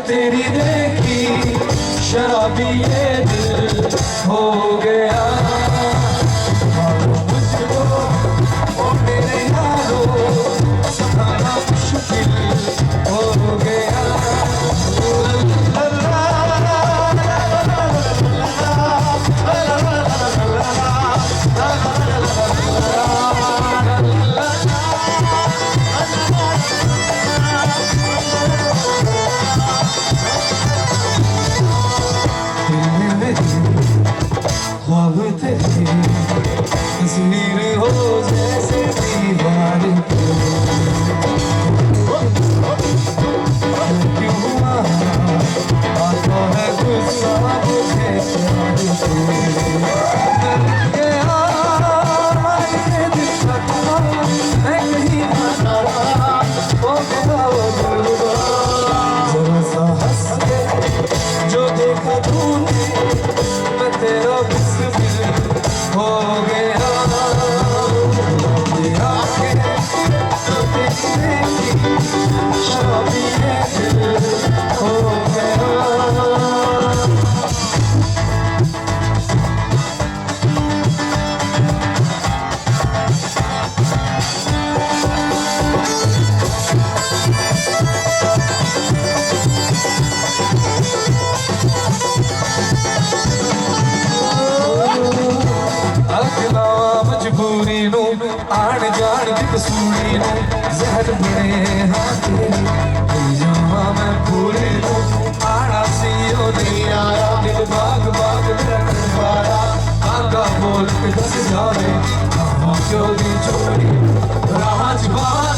तेरी देखी शराबी ये दिल हो गया मुझको ओ मेरे यारों सताना मुश्किल हो गया ख्वाब तेरे तस्वीर हो जैसे दीवार पे क्यों हुआ आता है गुस्सा मुझे प्यार से ये दिल का मैं कहीं ना हो गया वो दिलवा जरा सा हंस के जो देखा तूने मैं तेरा हो गया शराबी ये दिल हो गया मजबूरी नू आण जान दी कसूरी नू जहर बने हाँ तेरी जावा मैं पूरी नू आना सी ओ नहीं आया दिल बाग बाग रख पाया आगा बोल के दस जावे क्यों दी चोरी राज बात